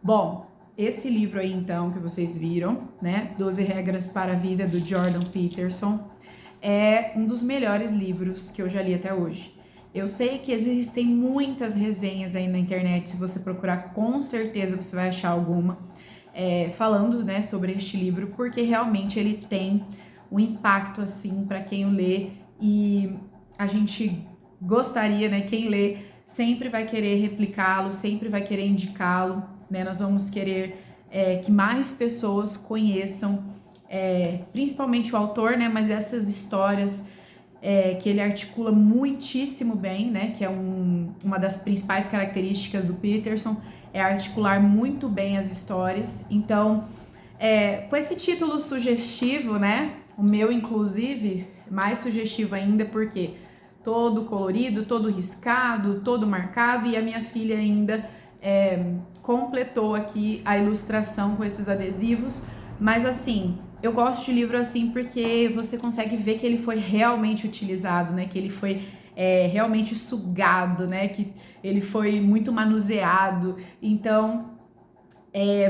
Bom, esse livro aí então que vocês viram, né, 12 Regras para a Vida, do Jordan Peterson, é um dos melhores livros que eu já li até hoje. Eu sei que existem muitas resenhas aí na internet, se você procurar, com certeza você vai achar alguma, falando, né, sobre este livro, porque realmente ele tem um impacto, assim, para quem o lê, e a gente gostaria, né, quem lê sempre vai querer replicá-lo, sempre vai querer indicá-lo, né, nós vamos querer que mais pessoas conheçam, principalmente o autor, né, mas essas histórias que ele articula muitíssimo bem, né, que é uma das principais características do Peterson, é articular muito bem as histórias. Então, com esse título sugestivo, né, o meu inclusive, mais sugestivo ainda, porque todo colorido, todo riscado, todo marcado, e a minha filha ainda completou aqui a ilustração com esses adesivos, mas assim, eu gosto de livro assim porque você consegue ver que ele foi realmente utilizado, né, que ele foi realmente sugado, né, que ele foi muito manuseado. Então,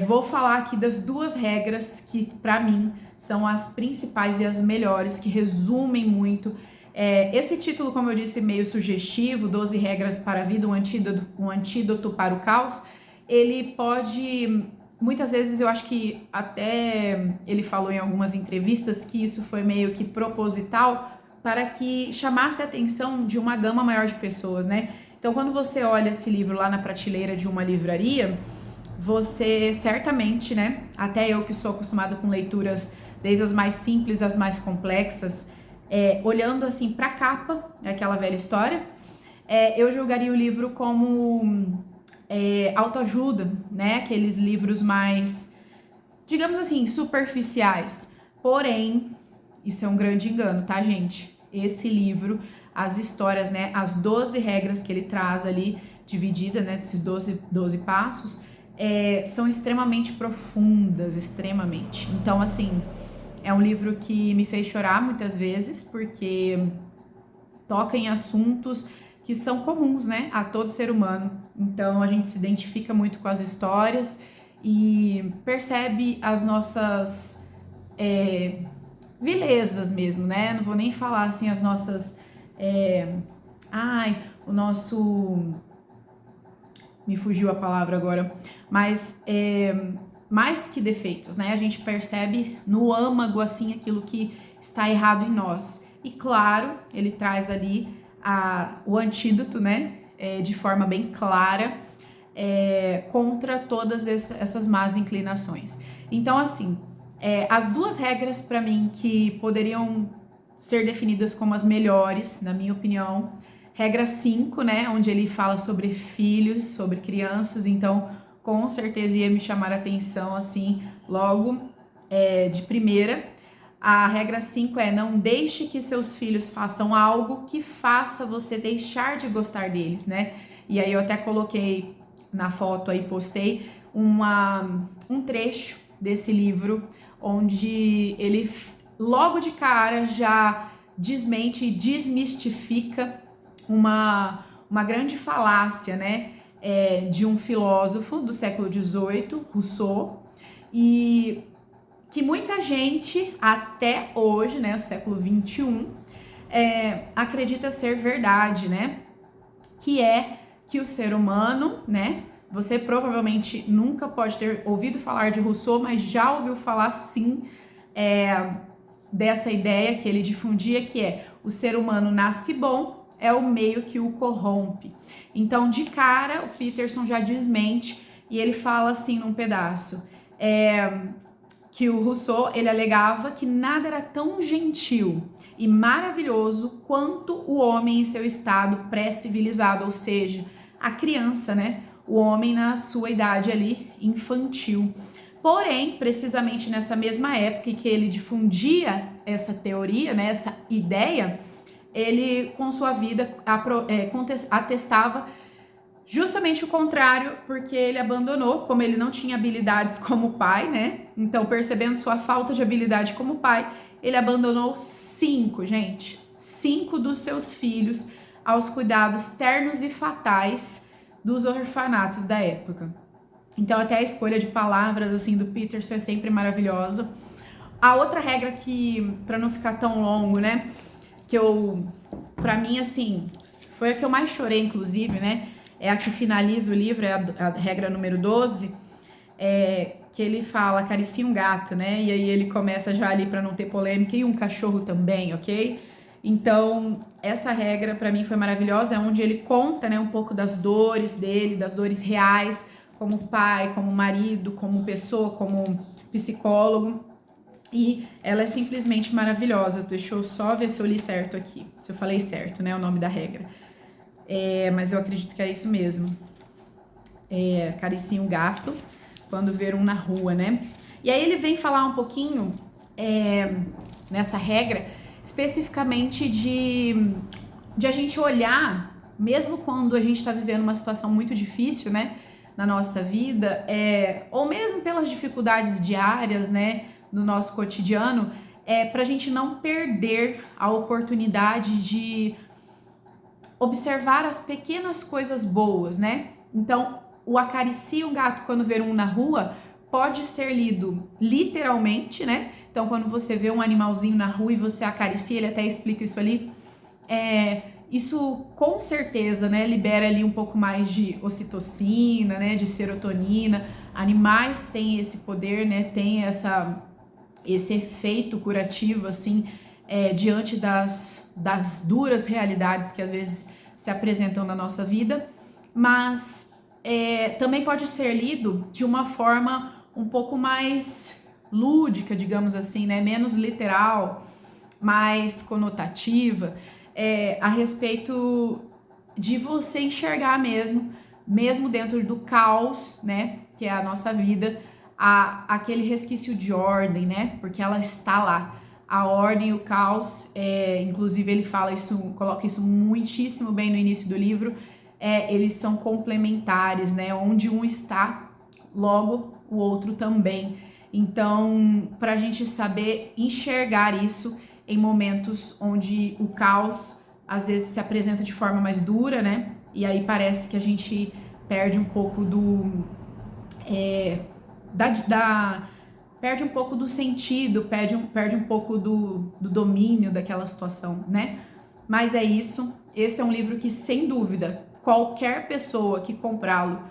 vou falar aqui das 2 regras que, para mim, são as principais e as melhores, que resumem muito. Esse título, como eu disse, meio sugestivo, 12 regras para a vida, um antídoto para o caos, ele pode... Muitas vezes eu acho que até ele falou em algumas entrevistas que isso foi meio que proposital para que chamasse a atenção de uma gama maior de pessoas, né? Então, quando você olha esse livro lá na prateleira de uma livraria, você certamente, né, até eu que sou acostumada com leituras desde as mais simples às mais complexas, olhando assim para a capa, aquela velha história, eu julgaria o livro como autoajuda, né, aqueles livros mais, digamos assim, superficiais. Porém, isso é um grande engano, tá, gente? Esse livro, as histórias, né, as 12 regras que ele traz ali, dividida, né, esses 12 passos, são extremamente profundas, extremamente. Então, assim, é um livro que me fez chorar muitas vezes, porque toca em assuntos que são comuns, né, a todo ser humano. Então, a gente se identifica muito com as histórias e percebe as nossas vilezas mesmo, né? Não vou nem falar assim as nossas... o nosso... Me fugiu a palavra agora, mas mais que defeitos, né? A gente percebe no âmago, assim, aquilo que está errado em nós. E claro, ele traz ali o antídoto, né? De forma bem clara, contra todas essas más inclinações. Então, assim, as 2 regras para mim que poderiam ser definidas como as melhores, na minha opinião: regra 5, né, onde ele fala sobre filhos, sobre crianças, então com certeza ia me chamar a atenção, assim, logo de primeira. A regra 5 é: não deixe que seus filhos façam algo que faça você deixar de gostar deles, né? E aí eu até coloquei na foto aí, postei um trecho desse livro, onde ele logo de cara já desmente e desmistifica uma grande falácia, né, de um filósofo do século XVIII, Rousseau, e que muita gente até hoje, né, o século XXI, acredita ser verdade, né, que o ser humano, né, você provavelmente nunca pode ter ouvido falar de Rousseau, mas já ouviu falar sim dessa ideia que ele difundia, que o ser humano nasce bom, é o meio que o corrompe. Então, de cara, o Peterson já desmente, e ele fala assim num pedaço, que o Rousseau, ele alegava que nada era tão gentil e maravilhoso quanto o homem em seu estado pré-civilizado, ou seja, a criança, né? O homem na sua idade ali infantil. Porém, precisamente nessa mesma época em que ele difundia essa teoria, né, essa ideia, ele com sua vida atestava justamente o contrário, porque ele abandonou, como ele não tinha habilidades como pai, né? Então, percebendo sua falta de habilidade como pai, ele abandonou 5 dos seus filhos aos cuidados ternos e fatais dos orfanatos da época. Então até a escolha de palavras assim do Peterson é sempre maravilhosa. A outra regra que, para não ficar tão longo, né, que pra mim assim, foi a que eu mais chorei inclusive, né, é a que finaliza o livro, é a regra número 12, que ele fala acaricia um gato, né, e aí ele começa já ali para não ter polêmica, e um cachorro também, ok? Então, essa regra para mim foi maravilhosa, é onde ele conta, né, um pouco das dores dele, das dores reais, como pai, como marido, como pessoa, como psicólogo. E ela é simplesmente maravilhosa. Deixa eu só ver se eu li certo aqui, se eu falei certo, né, o nome da regra. Mas eu acredito que é isso mesmo. Acaricia um gato quando ver um na rua, né? E aí ele vem falar um pouquinho nessa regra, especificamente de a gente olhar, mesmo quando a gente está vivendo uma situação muito difícil, né, na nossa vida, ou mesmo pelas dificuldades diárias, né, no nosso cotidiano, para a gente não perder a oportunidade de observar as pequenas coisas boas, né? Então, o acaricia um gato quando ver um na rua pode ser lido literalmente, né? Então, quando você vê um animalzinho na rua e você acaricia, ele até explica isso ali, isso com certeza, né, libera ali um pouco mais de ocitocina, né, de serotonina. Animais têm esse poder, né, tem esse efeito curativo, assim, diante das duras realidades que às vezes se apresentam na nossa vida, mas também pode ser lido de uma forma um pouco mais lúdica, digamos assim, né, menos literal, mais conotativa, a respeito de você enxergar mesmo dentro do caos, né, que é a nossa vida, aquele resquício de ordem, né, porque ela está lá. A ordem e o caos, inclusive ele fala isso, coloca isso muitíssimo bem no início do livro, eles são complementares, né, onde um está, logo o outro também. Então, para a gente saber enxergar isso em momentos onde o caos às vezes se apresenta de forma mais dura, né? E aí parece que a gente perde um pouco perde um pouco do sentido, perde um pouco do domínio daquela situação, né? Mas é isso. Esse é um livro que, sem dúvida, qualquer pessoa que comprá-lo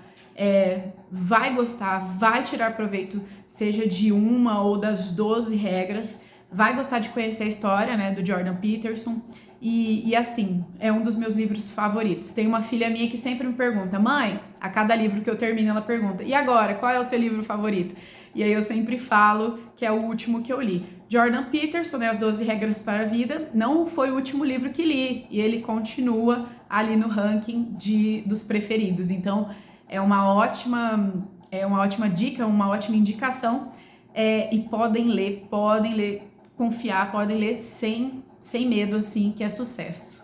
vai gostar, vai tirar proveito, seja de uma ou das 12 regras, vai gostar de conhecer a história, né, do Jordan Peterson. E assim, é um dos meus livros favoritos. Tem uma filha minha que sempre me pergunta, mãe, a cada livro que eu termino ela pergunta, e agora, qual é o seu livro favorito? E aí eu sempre falo que é o último que eu li. Jordan Peterson, né, As 12 Regras para a Vida, não foi o último livro que li, e ele continua ali no ranking dos preferidos. Então, é uma ótima dica, uma ótima indicação, e podem ler, confiar, podem ler sem medo, assim, que é sucesso.